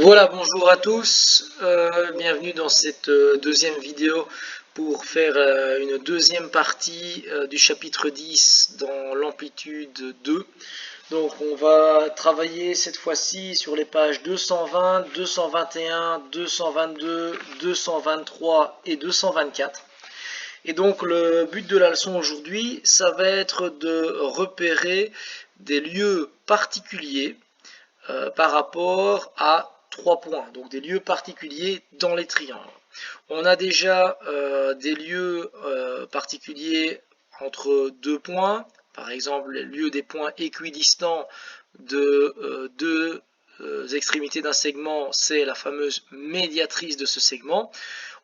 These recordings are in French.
Voilà, bonjour à tous, bienvenue dans cette deuxième vidéo pour faire une deuxième partie du chapitre 10 dans l'amplitude 2. Donc on va travailler cette fois-ci sur les pages 220, 221, 222, 223 et 224. Et donc le but de la leçon aujourd'hui, ça va être de repérer des lieux particuliers par rapport à 3 points, donc des lieux particuliers dans les triangles. On a déjà des lieux particuliers entre 2 points, par exemple les lieux des points équidistants de deux extrémités d'un segment, c'est la fameuse médiatrice de ce segment.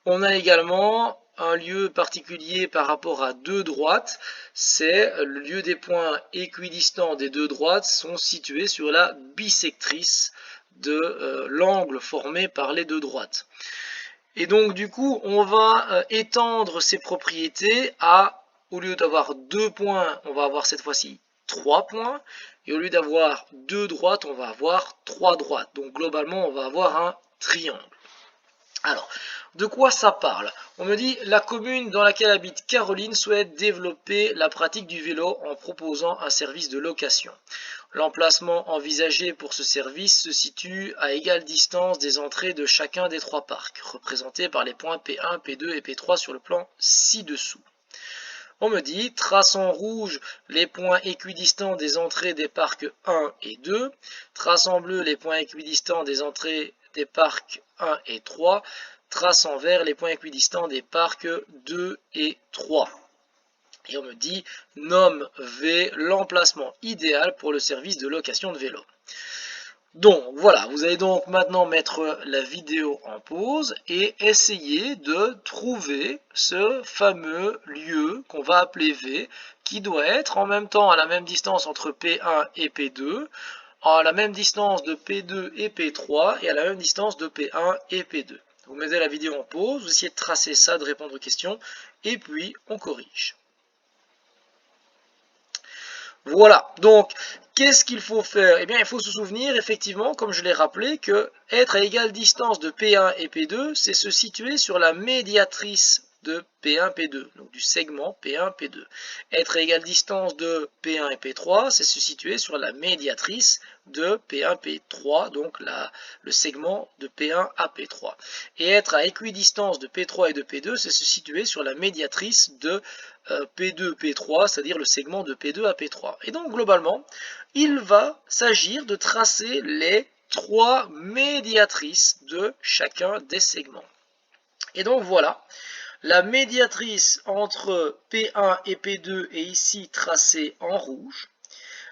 On a également un lieu particulier par rapport à deux droites, c'est le lieu des points équidistants des deux droites sont situés sur la bisectrice de l'angle formé par les deux droites. Et donc du coup, on va étendre ces propriétés à, au lieu d'avoir 2 points, on va avoir cette fois-ci 3 points, et au lieu d'avoir 2 droites, on va avoir 3 droites. Donc globalement, on va avoir un triangle. Alors, de quoi ça parle? On me dit, la commune dans laquelle habite Caroline souhaite développer la pratique du vélo en proposant un service de location. L'emplacement envisagé pour ce service se situe à égale distance des entrées de chacun des 3 parcs, représentés par les points P1, P2 et P3 sur le plan ci-dessous. On me dit, trace en rouge les points équidistants des entrées des parcs 1 et 2, trace en bleu les points équidistants des entrées des parcs 1 et 3, trace en vert les points équidistants des parcs 2 et 3. Et on me dit, nomme V l'emplacement idéal pour le service de location de vélo. Donc voilà, vous allez donc maintenant mettre la vidéo en pause et essayer de trouver ce fameux lieu qu'on va appeler V, qui doit être en même temps à la même distance entre P1 et P2, à la même distance de P2 et P3 et à la même distance de P1 et P2. Vous mettez la vidéo en pause, vous essayez de tracer ça, de répondre aux questions, et puis on corrige. Voilà, donc qu'est-ce qu'il faut faire? Eh bien, il faut se souvenir, effectivement, comme je l'ai rappelé, que être à égale distance de P1 et P2, c'est se situer sur la médiatrice de P1, P2, donc du segment P1, P2. Être à égale distance de P1 et P3, c'est se situer sur la médiatrice de P1, P3, donc le segment de P1 à P3. Et être à équidistance de P3 et de P2, c'est se situer sur la médiatrice de P2, P3, c'est-à-dire le segment de P2 à P3. Et donc globalement, il va s'agir de tracer les 3 médiatrices de chacun des segments. Et donc voilà, la médiatrice entre P1 et P2 est ici tracée en rouge.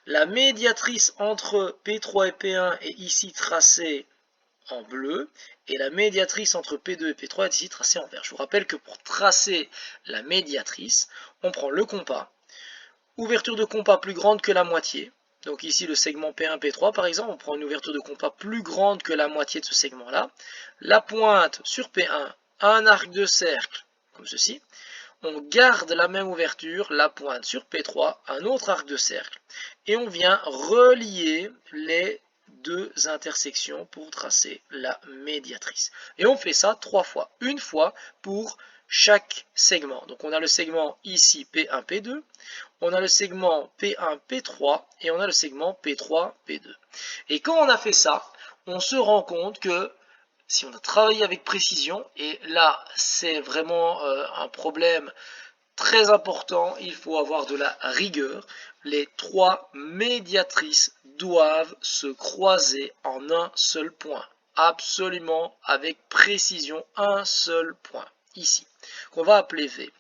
La médiatrice entre P3 et P1 est ici tracée en bleu, et la médiatrice entre P2 et P3 est ici tracée en vert. Je vous rappelle que pour tracer la médiatrice, on prend le compas, ouverture de compas plus grande que la moitié, donc ici le segment P1, P3 par exemple, on prend une ouverture de compas plus grande que la moitié de ce segment-là, la pointe sur P1, un arc de cercle, comme ceci, on garde la même ouverture, la pointe sur P3, un autre arc de cercle, et on vient relier les deux intersections pour tracer la médiatrice. Et on fait ça 3 fois. Une fois pour chaque segment. Donc on a le segment ici P1, P2, on a le segment P1, P3 et on a le segment P3, P2. Et quand on a fait ça, on se rend compte que si on a travaillé avec précision, et là c'est vraiment un problème très important, il faut avoir de la rigueur, les 3 médiatrices doivent se croiser en un seul point, absolument avec précision, un seul point, ici, qu'on va appeler V.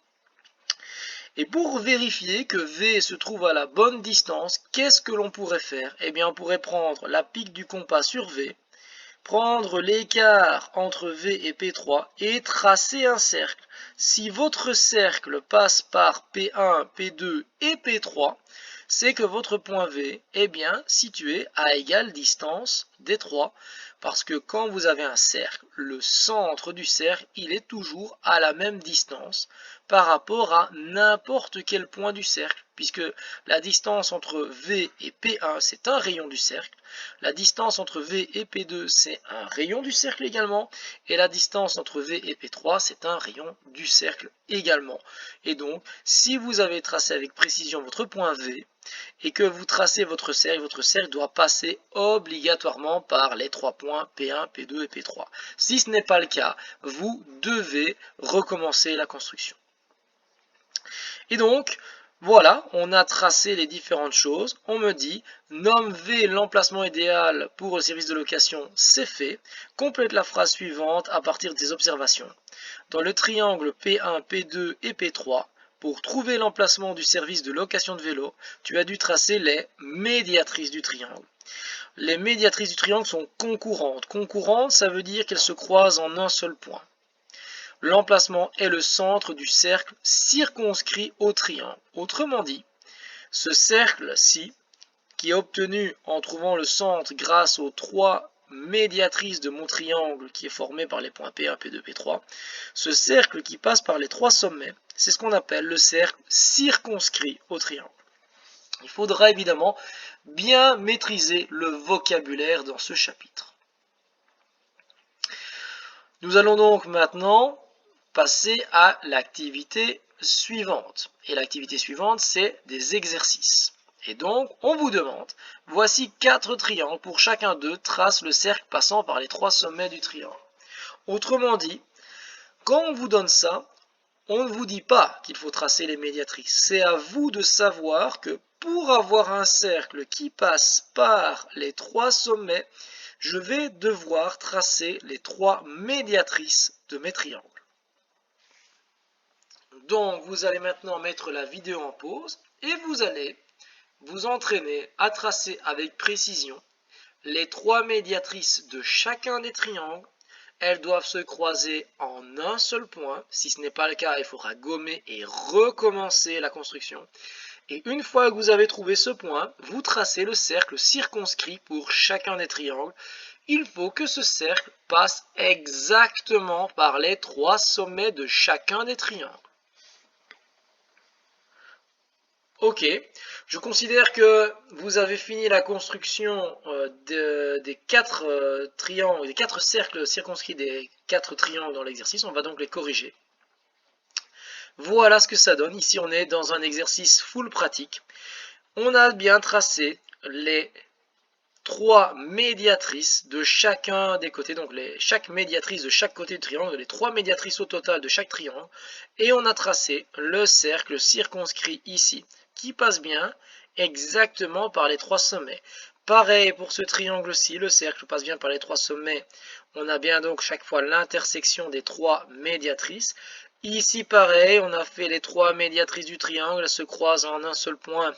Et pour vérifier que V se trouve à la bonne distance, qu'est-ce que l'on pourrait faire? Eh bien, on pourrait prendre la pique du compas sur V, prendre l'écart entre V et P3 et tracer un cercle. Si votre cercle passe par P1, P2 et P3, c'est que votre point V est bien situé à égale distance des 3. Parce que quand vous avez un cercle, le centre du cercle, il est toujours à la même distance par rapport à n'importe quel point du cercle. Puisque la distance entre V et P1, c'est un rayon du cercle. La distance entre V et P2, c'est un rayon du cercle également. Et la distance entre V et P3, c'est un rayon du cercle également. Et donc, si vous avez tracé avec précision votre point V, et que vous tracez votre cercle doit passer obligatoirement par les 3 points P1, P2 et P3. Si ce n'est pas le cas, vous devez recommencer la construction. Et donc, voilà, on a tracé les différentes choses. On me dit, nomme V l'emplacement idéal pour le service de location, c'est fait. Complète la phrase suivante à partir des observations. Dans le triangle P1, P2 et P3, pour trouver l'emplacement du service de location de vélo, tu as dû tracer les médiatrices du triangle. Les médiatrices du triangle sont concurrentes. Concurrentes, ça veut dire qu'elles se croisent en un seul point. L'emplacement est le centre du cercle circonscrit au triangle. Autrement dit, ce cercle-ci, qui est obtenu en trouvant le centre grâce aux 3 médiatrices de mon triangle qui est formé par les points P1, P2, P3, ce cercle qui passe par les 3 sommets, c'est ce qu'on appelle le cercle circonscrit au triangle. Il faudra évidemment bien maîtriser le vocabulaire dans ce chapitre. Nous allons donc maintenant passer à l'activité suivante. Et l'activité suivante, c'est des exercices. Et donc, on vous demande, voici 4 triangles, pour chacun d'eux, trace le cercle passant par les 3 sommets du triangle. Autrement dit, quand on vous donne ça, on ne vous dit pas qu'il faut tracer les médiatrices. C'est à vous de savoir que pour avoir un cercle qui passe par les 3 sommets, je vais devoir tracer les 3 médiatrices de mes triangles. Donc, vous allez maintenant mettre la vidéo en pause et vous allez vous entraîner à tracer avec précision les 3 médiatrices de chacun des triangles. Elles doivent se croiser en un seul point. Si ce n'est pas le cas, il faudra gommer et recommencer la construction. Et une fois que vous avez trouvé ce point, vous tracez le cercle circonscrit pour chacun des triangles. Il faut que ce cercle passe exactement par les 3 sommets de chacun des triangles. Ok, je considère que vous avez fini la construction des 4 triangles, des 4 cercles circonscrits des 4 triangles dans l'exercice. On va donc les corriger. Voilà ce que ça donne. Ici, on est dans un exercice full pratique. On a bien tracé les 3 médiatrices de chacun des côtés, donc chaque médiatrice de chaque côté du triangle, les 3 médiatrices au total de chaque triangle, et on a tracé le cercle circonscrit ici, qui passe bien exactement par les 3 sommets. Pareil pour ce triangle-ci, le cercle passe bien par les 3 sommets. On a bien donc chaque fois l'intersection des 3 médiatrices. Ici, pareil, on a fait les 3 médiatrices du triangle, elles se croisent en un seul point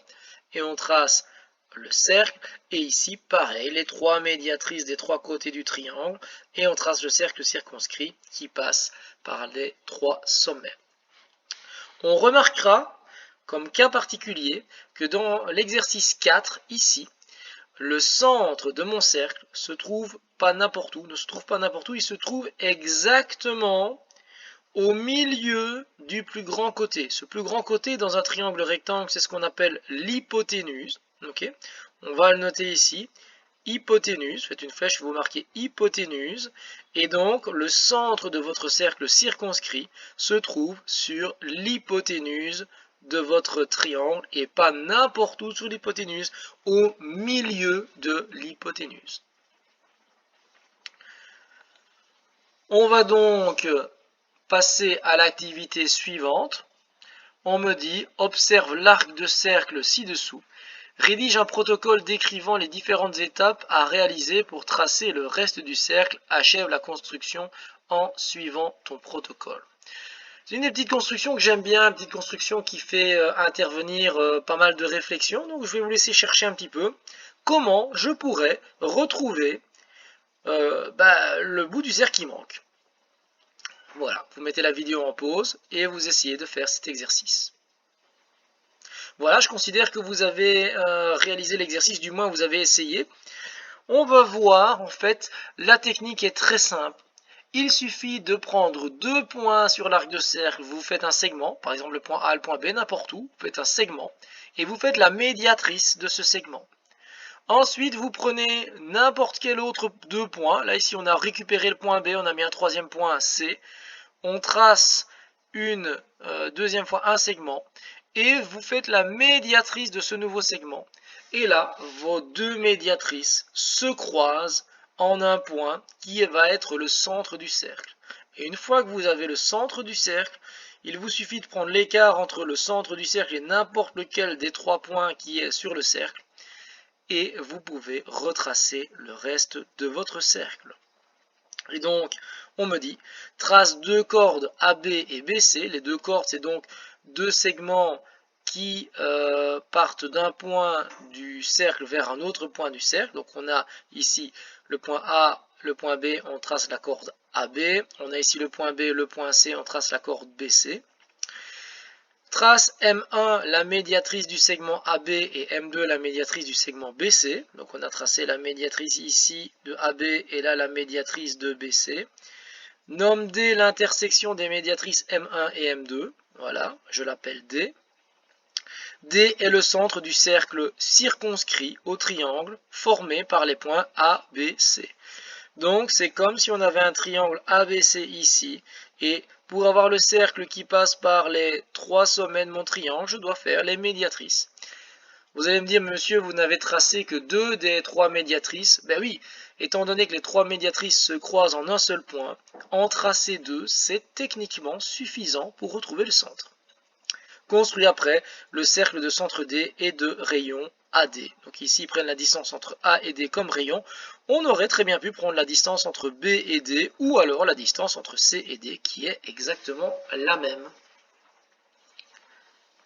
et on trace le cercle. Et ici, pareil, les 3 médiatrices des 3 côtés du triangle et on trace le cercle circonscrit qui passe par les 3 sommets. On remarquera, comme cas particulier, que dans l'exercice 4, ici, le centre de mon cercle ne se trouve pas n'importe où, il se trouve exactement au milieu du plus grand côté. Ce plus grand côté dans un triangle rectangle, c'est ce qu'on appelle l'hypoténuse. Okay, on va le noter ici. Hypoténuse, faites une flèche, vous marquez hypoténuse. Et donc, le centre de votre cercle circonscrit se trouve sur l'hypoténuse de votre triangle et pas n'importe où sur l'hypoténuse, au milieu de l'hypoténuse. On va donc passer à l'activité suivante. On me dit, observe l'arc de cercle ci-dessous. Rédige un protocole décrivant les différentes étapes à réaliser pour tracer le reste du cercle. Achève la construction en suivant ton protocole. C'est une des petites constructions que j'aime bien, une petite construction qui fait intervenir pas mal de réflexions. Donc je vais vous laisser chercher un petit peu comment je pourrais retrouver le bout du cercle qui manque. Voilà, vous mettez la vidéo en pause et vous essayez de faire cet exercice. Voilà, je considère que vous avez réalisé l'exercice, du moins vous avez essayé. On va voir, en fait, la technique est très simple. Il suffit de prendre 2 points sur l'arc de cercle, vous faites un segment, par exemple le point A, le point B, n'importe où, vous faites un segment, et vous faites la médiatrice de ce segment. Ensuite, vous prenez n'importe quel autre deux points. Là, ici, on a récupéré le point B, on a mis un troisième point C. On trace une deuxième fois un segment et vous faites la médiatrice de ce nouveau segment. Et là, vos deux médiatrices se croisent en un point qui va être le centre du cercle. Et une fois que vous avez le centre du cercle, il vous suffit de prendre l'écart entre le centre du cercle et n'importe lequel des trois points qui est sur le cercle. Et vous pouvez retracer le reste de votre cercle. Et donc, on me dit, trace deux cordes AB et BC. Les deux cordes, c'est donc deux segments qui partent d'un point du cercle vers un autre point du cercle. Donc, on a ici le point A, le point B, on trace la corde AB. On a ici le point B, le point C, on trace la corde BC. Trace M1 la médiatrice du segment AB et M2 la médiatrice du segment BC. Donc on a tracé la médiatrice ici de AB et là la médiatrice de BC. Nomme D l'intersection des médiatrices M1 et M2. Voilà, je l'appelle D. D est le centre du cercle circonscrit au triangle formé par les points A, B, C. Donc c'est comme si on avait un triangle ABC ici et pour avoir le cercle qui passe par les trois sommets de mon triangle, je dois faire les médiatrices. Vous allez me dire, monsieur, vous n'avez tracé que deux des trois médiatrices. Ben oui, étant donné que les trois médiatrices se croisent en un seul point, en tracer deux, c'est techniquement suffisant pour retrouver le centre. Construit après le cercle de centre D et de rayon AD. Donc ici, ils prennent la distance entre A et D comme rayon. On aurait très bien pu prendre la distance entre B et D, ou alors la distance entre C et D, qui est exactement la même.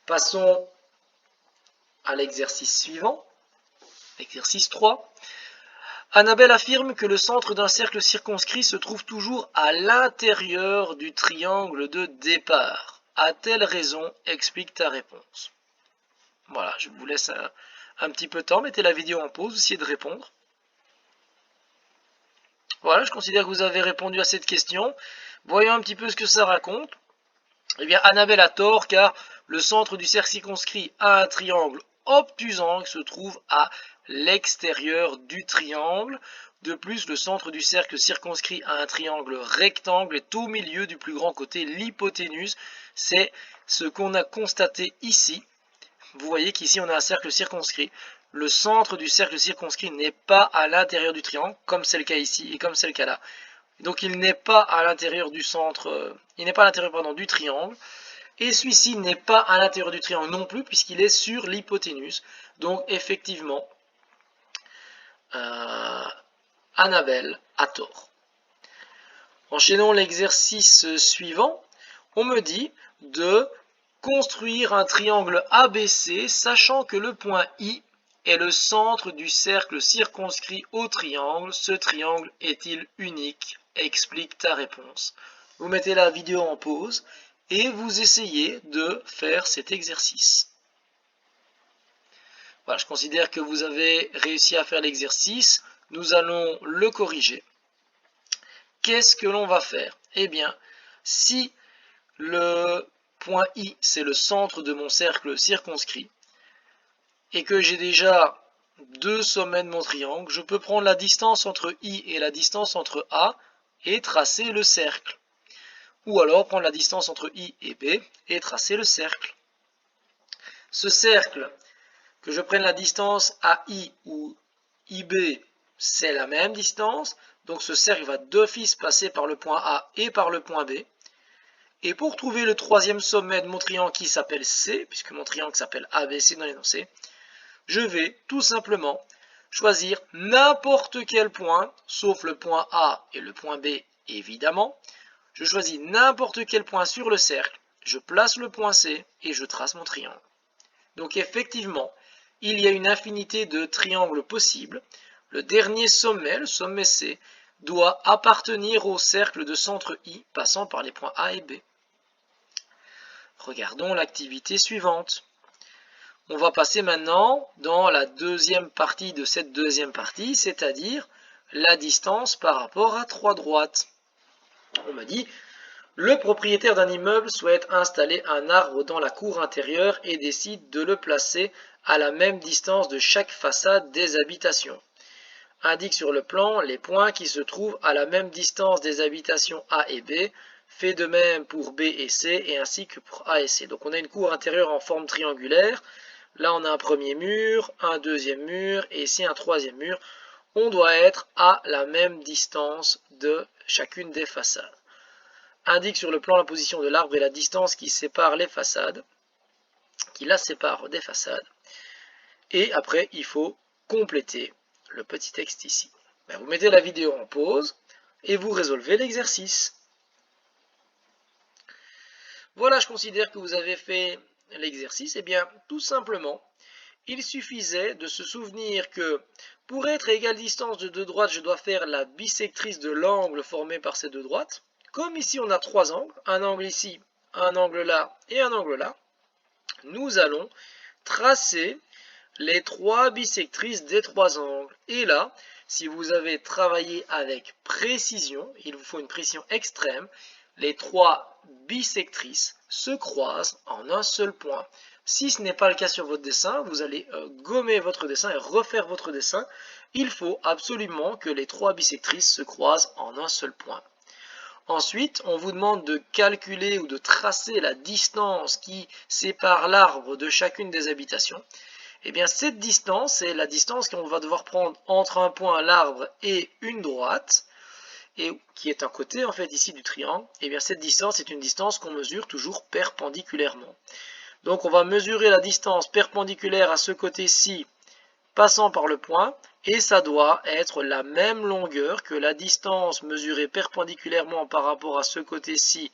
Passons à l'exercice suivant, l'exercice 3. Annabelle affirme que le centre d'un cercle circonscrit se trouve toujours à l'intérieur du triangle de départ. À telle raison, explique ta réponse. Voilà, je vous laisse un petit peu de temps, mettez la vidéo en pause, essayez de répondre. Voilà, je considère que vous avez répondu à cette question. Voyons un petit peu ce que ça raconte. Eh bien, Annabelle a tort car le centre du cercle circonscrit a un triangle obtusant qui se trouve à l'extérieur du triangle. De plus, le centre du cercle circonscrit a un triangle rectangle est au milieu du plus grand côté, l'hypoténuse. C'est ce qu'on a constaté ici. Vous voyez qu'ici on a un cercle circonscrit. Le centre du cercle circonscrit n'est pas à l'intérieur du triangle, comme c'est le cas ici et comme c'est le cas là. Donc il n'est pas à l'intérieur du centre, il n'est pas à l'intérieur du triangle. Et celui-ci n'est pas à l'intérieur du triangle non plus, puisqu'il est sur l'hypoténuse. Donc effectivement, Annabelle a tort. Enchaînons l'exercice suivant. On me dit de construire un triangle ABC, sachant que le point I est le centre du cercle circonscrit au triangle. Ce triangle est-il unique? Explique ta réponse. Vous mettez la vidéo en pause et vous essayez de faire cet exercice. Voilà, je considère que vous avez réussi à faire l'exercice. Nous allons le corriger. Qu'est-ce que l'on va faire? Eh bien, si le point I, c'est le centre de mon cercle circonscrit, et que j'ai déjà deux sommets de mon triangle, je peux prendre la distance entre I et la distance entre A et tracer le cercle. Ou alors prendre la distance entre I et B et tracer le cercle. Ce cercle, que je prenne la distance AI ou IB, c'est la même distance. Donc ce cercle va d'office passer par le point A et par le point B. Et pour trouver le troisième sommet de mon triangle qui s'appelle C, puisque mon triangle s'appelle ABC dans l'énoncé, je vais tout simplement choisir n'importe quel point, sauf le point A et le point B évidemment. Je choisis n'importe quel point sur le cercle, je place le point C et je trace mon triangle. Donc effectivement, il y a une infinité de triangles possibles. Le dernier sommet, le sommet C, doit appartenir au cercle de centre I passant par les points A et B. Regardons l'activité suivante. On va passer maintenant dans la deuxième partie de cette deuxième partie, c'est-à-dire la distance par rapport à trois droites. On me dit, Le propriétaire d'un immeuble souhaite installer un arbre dans la cour intérieure et décide de le placer à la même distance de chaque façade des habitations. Indique sur le plan les points qui se trouvent à la même distance des habitations A et B, fait de même pour B et C et ainsi que pour A et C. Donc on a une cour intérieure en forme triangulaire. Là on a un premier mur, un deuxième mur et ici un troisième mur. On doit être à la même distance de chacune des façades. Indique sur le plan la position de l'arbre et la distance qui sépare les façades, qui la sépare des façades. Et après il faut compléter le petit texte ici. Vous mettez la vidéo en pause et vous résolvez l'exercice. Voilà, je considère que vous avez fait l'exercice. Et bien, tout simplement, il suffisait de se souvenir que pour être à égale distance de deux droites, je dois faire la bisectrice de l'angle formé par ces deux droites. Comme ici, on a trois angles, un angle ici, un angle là et un angle là, nous allons tracer les trois bisectrices des trois angles. Et là, si vous avez travaillé avec précision, il vous faut une précision extrême, les trois bisectrices se croisent en un seul point. Si ce n'est pas le cas sur votre dessin, vous allez gommer votre dessin et refaire votre dessin. Il faut absolument que les trois bisectrices se croisent en un seul point. Ensuite, on vous demande de calculer ou de tracer la distance qui sépare l'arbre de chacune des habitations. Eh bien, cette distance, c'est la distance qu'on va devoir prendre entre un point, l'arbre, et une droite, et qui est un côté, en fait, ici du triangle. Eh bien, cette distance est une distance qu'on mesure toujours perpendiculairement. Donc, on va mesurer la distance perpendiculaire à ce côté-ci, passant par le point, et ça doit être la même longueur que la distance mesurée perpendiculairement par rapport à ce côté-ci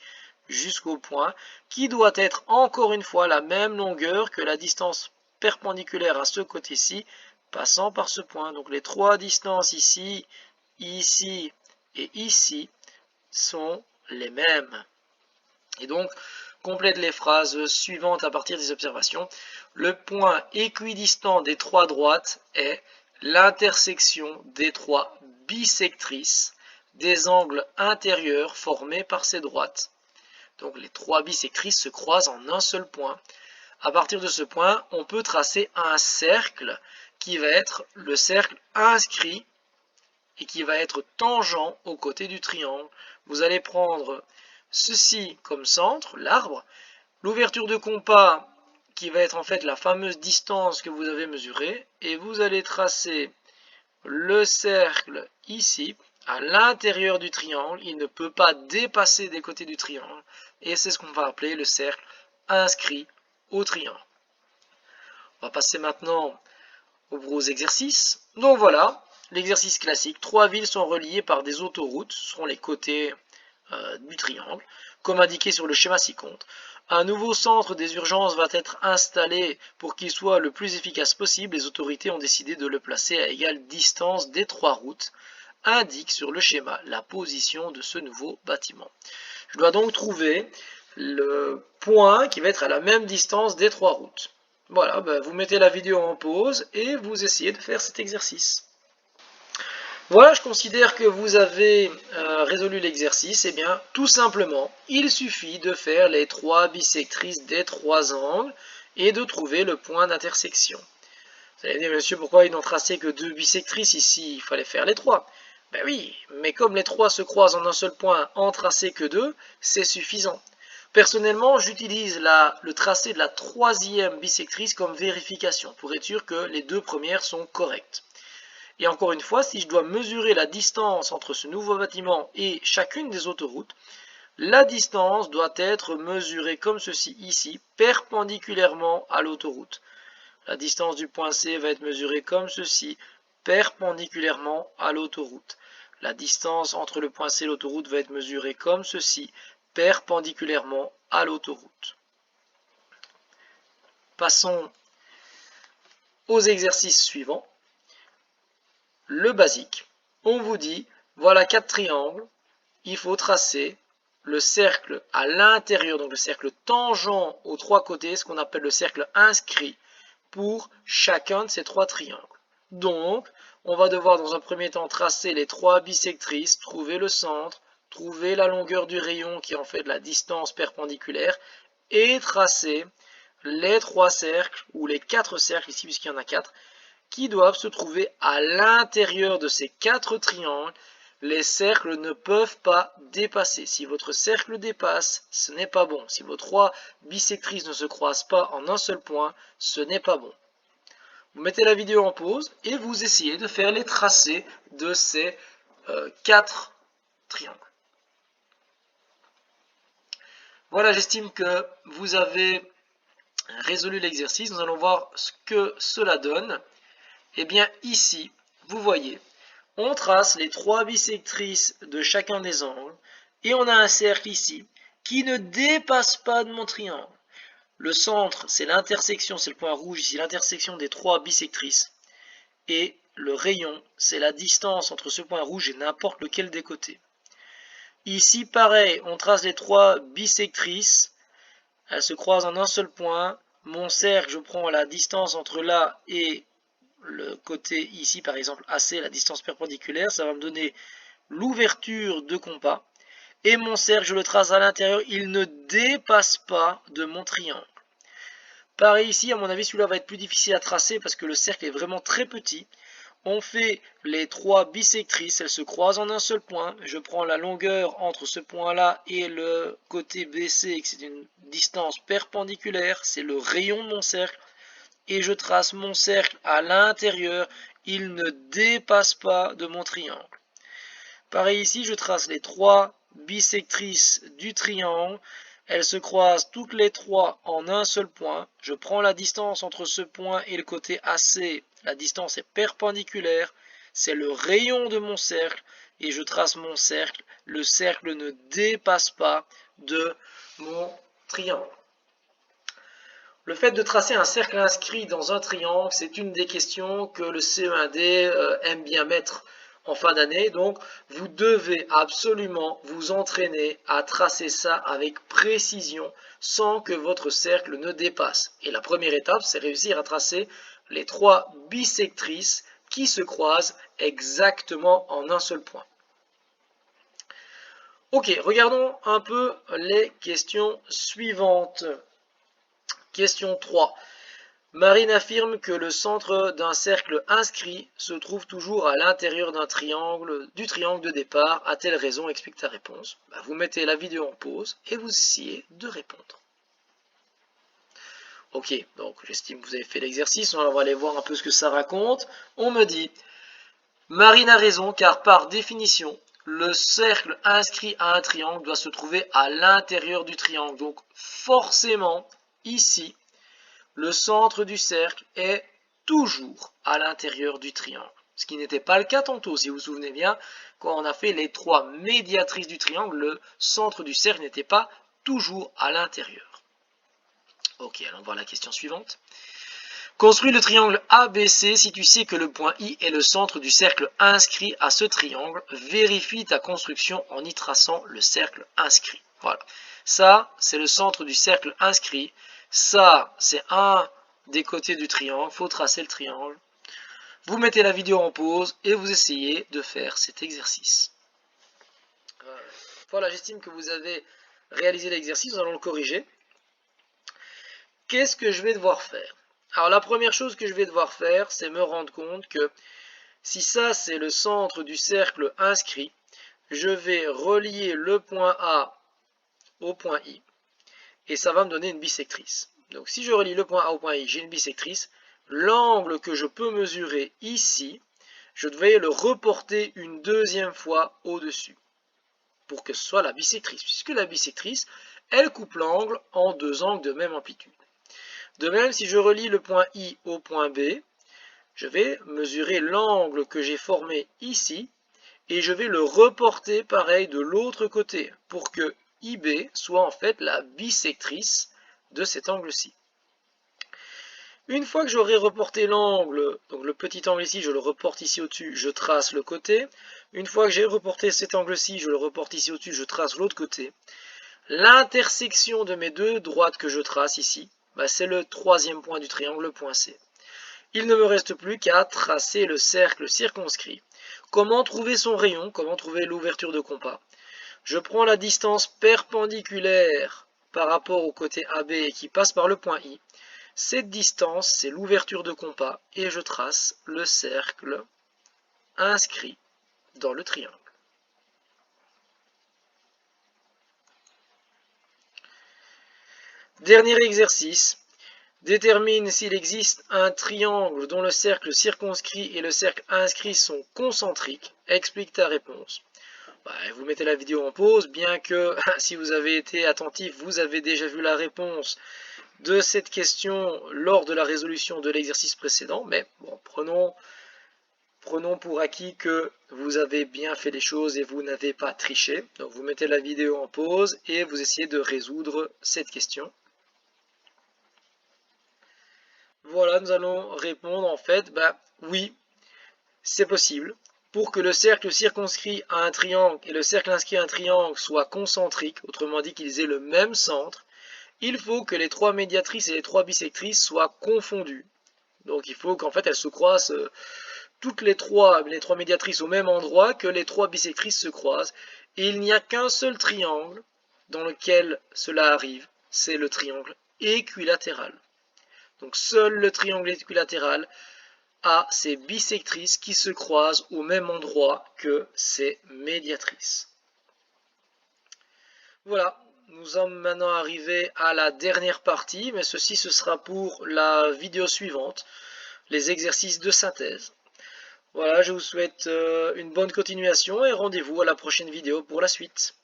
jusqu'au point, qui doit être encore une fois la même longueur que la distance perpendiculaire à ce côté-ci, passant par ce point. Donc les trois distances ici, ici et ici sont les mêmes. Et donc, complète les phrases suivantes à partir des observations. Le point équidistant des trois droites est l'intersection des trois bisectrices des angles intérieurs formés par ces droites. Donc les trois bisectrices se croisent en un seul point. À partir de ce point, on peut tracer un cercle qui va être le cercle inscrit et qui va être tangent au côté du triangle. Vous allez prendre ceci comme centre, l'arbre, l'ouverture de compas qui va être en fait la fameuse distance que vous avez mesurée, et vous allez tracer le cercle ici, à l'intérieur du triangle. Il ne peut pas dépasser des côtés du triangle, et c'est ce qu'on va appeler le cercle inscrit au triangle. On va passer maintenant aux gros exercices. Donc voilà, l'exercice classique. Trois villes sont reliées par des autoroutes, ce seront les côtés du triangle, comme indiqué sur le schéma ci-contre. Un nouveau centre des urgences va être installé pour qu'il soit le plus efficace possible. Les autorités ont décidé de le placer à égale distance des trois routes. Indique sur le schéma la position de ce nouveau bâtiment. Je dois donc trouver le point qui va être à la même distance des trois routes. Voilà, vous mettez la vidéo en pause et vous essayez de faire cet exercice. Voilà, je considère que vous avez résolu l'exercice. Eh bien, tout simplement, il suffit de faire les trois bisectrices des trois angles et de trouver le point d'intersection. Vous allez me dire, monsieur, pourquoi ils n'ont tracé que deux bisectrices ici? Il fallait faire les trois. Ben oui, mais comme les trois se croisent en un seul point, en tracer que deux, c'est suffisant. Personnellement, j'utilise le tracé de la troisième bisectrice comme vérification pour être sûr que les deux premières sont correctes. Et encore une fois, si je dois mesurer la distance entre ce nouveau bâtiment et chacune des autoroutes, la distance doit être mesurée comme ceci ici, perpendiculairement à l'autoroute. La distance du point C va être mesurée comme ceci, perpendiculairement à l'autoroute. La distance entre le point C et l'autoroute va être mesurée comme ceci, perpendiculairement à l'autoroute. Passons aux exercices suivants. Le basique, on vous dit, voilà quatre triangles, il faut tracer le cercle à l'intérieur, donc le cercle tangent aux trois côtés, ce qu'on appelle le cercle inscrit, pour chacun de ces trois triangles. Donc, on va devoir dans un premier temps tracer les trois bisectrices, trouver le centre, trouver la longueur du rayon qui est en fait la distance perpendiculaire et tracer les 3 cercles ou les 4 cercles ici puisqu'il y en a 4 qui doivent se trouver à l'intérieur de ces 4 triangles. Les cercles ne peuvent pas dépasser. Si votre cercle dépasse, ce n'est pas bon. Si vos 3 bisectrices ne se croisent pas en un seul point, ce n'est pas bon. Vous mettez la vidéo en pause et vous essayez de faire les tracés de ces 4 triangles. Voilà, j'estime que vous avez résolu l'exercice. Nous allons voir ce que cela donne. Eh bien, ici, vous voyez, on trace les 3 bisectrices de chacun des angles et on a un cercle ici qui ne dépasse pas de mon triangle. Le centre, c'est l'intersection, c'est le point rouge ici, l'intersection des 3 bisectrices. Et le rayon, c'est la distance entre ce point rouge et n'importe lequel des côtés. Ici, pareil, on trace les 3 bisectrices. Elles se croisent en un seul point. Mon cercle, je prends la distance entre là et le côté ici, par exemple AC, la distance perpendiculaire. Ça va me donner l'ouverture de compas. Et mon cercle, je le trace à l'intérieur. Il ne dépasse pas de mon triangle. Pareil ici, à mon avis, celui-là va être plus difficile à tracer parce que le cercle est vraiment très petit. On fait les 3 bisectrices, elles se croisent en un seul point. Je prends la longueur entre ce point-là et le côté BC, c'est une distance perpendiculaire, c'est le rayon de mon cercle. Et je trace mon cercle à l'intérieur, il ne dépasse pas de mon triangle. Pareil ici, je trace les 3 bisectrices du triangle. Elles se croisent toutes les 3 en un seul point. Je prends la distance entre ce point et le côté AC. La distance est perpendiculaire. C'est le rayon de mon cercle. Et je trace mon cercle. Le cercle ne dépasse pas de mon triangle. Le fait de tracer un cercle inscrit dans un triangle, c'est une des questions que le CE1D aime bien mettre en fin d'année. Donc, vous devez absolument vous entraîner à tracer ça avec précision sans que votre cercle ne dépasse. Et la première étape, c'est réussir à tracer les 3 bisectrices qui se croisent exactement en un seul point. Ok, regardons un peu les questions suivantes. Question 3. Marine affirme que le centre d'un cercle inscrit se trouve toujours à l'intérieur du triangle de départ. A-t-elle raison? Explique ta réponse. Vous mettez la vidéo en pause et vous essayez de répondre. Ok, donc j'estime que vous avez fait l'exercice. On va aller voir un peu ce que ça raconte. On me dit, Marine a raison car par définition, le cercle inscrit à un triangle doit se trouver à l'intérieur du triangle. Donc forcément, ici, le centre du cercle est toujours à l'intérieur du triangle. Ce qui n'était pas le cas tantôt, si vous vous souvenez bien, quand on a fait les 3 médiatrices du triangle, le centre du cercle n'était pas toujours à l'intérieur. Ok, allons voir la question suivante. Construis le triangle ABC si tu sais que le point I est le centre du cercle inscrit à ce triangle. Vérifie ta construction en y traçant le cercle inscrit. Voilà, ça c'est le centre du cercle inscrit. Ça, c'est un des côtés du triangle. Il faut tracer le triangle. Vous mettez la vidéo en pause et vous essayez de faire cet exercice. Voilà, j'estime que vous avez réalisé l'exercice. Nous allons le corriger. Qu'est-ce que je vais devoir faire? Alors, la première chose que je vais devoir faire, c'est me rendre compte que si ça, c'est le centre du cercle inscrit, je vais relier le point A au point I. Et ça va me donner une bisectrice. Donc si je relie le point A au point I, j'ai une bisectrice. L'angle que je peux mesurer ici, je devais le reporter une deuxième fois au-dessus pour que ce soit la bisectrice. Puisque la bisectrice, elle coupe l'angle en 2 angles de même amplitude. De même, si je relie le point I au point B, je vais mesurer l'angle que j'ai formé ici et je vais le reporter pareil de l'autre côté pour que IB soit en fait la bisectrice de cet angle-ci. Une fois que j'aurai reporté l'angle, donc le petit angle ici, je le reporte ici au-dessus, je trace le côté. Une fois que j'ai reporté cet angle-ci, je le reporte ici au-dessus, je trace l'autre côté. L'intersection de mes 2 droites que je trace ici, c'est le 3e point du triangle, le point C. Il ne me reste plus qu'à tracer le cercle circonscrit. Comment trouver son rayon? Comment trouver l'ouverture de compas? Je prends la distance perpendiculaire par rapport au côté AB et qui passe par le point I. Cette distance, c'est l'ouverture de compas et je trace le cercle inscrit dans le triangle. Dernier exercice. Détermine s'il existe un triangle dont le cercle circonscrit et le cercle inscrit sont concentriques. Explique ta réponse. Vous mettez la vidéo en pause, bien que si vous avez été attentif, vous avez déjà vu la réponse de cette question lors de la résolution de l'exercice précédent. Mais bon, prenons pour acquis que vous avez bien fait les choses et vous n'avez pas triché. Donc vous mettez la vidéo en pause et vous essayez de résoudre cette question. Voilà, nous allons répondre en fait, oui, c'est possible. Pour que le cercle circonscrit à un triangle et le cercle inscrit à un triangle soient concentriques, autrement dit qu'ils aient le même centre, il faut que les trois médiatrices et les trois bissectrices soient confondues. Donc il faut qu'en fait elles se croisent toutes les trois médiatrices au même endroit, que les trois bissectrices se croisent. Et il n'y a qu'un seul triangle dans lequel cela arrive, c'est le triangle équilatéral. Donc seul le triangle équilatéral a ses bissectrices qui se croisent au même endroit que ses médiatrices. Voilà, nous sommes maintenant arrivés à la dernière partie, mais ce sera pour la vidéo suivante, les exercices de synthèse. Voilà, je vous souhaite une bonne continuation et rendez-vous à la prochaine vidéo pour la suite.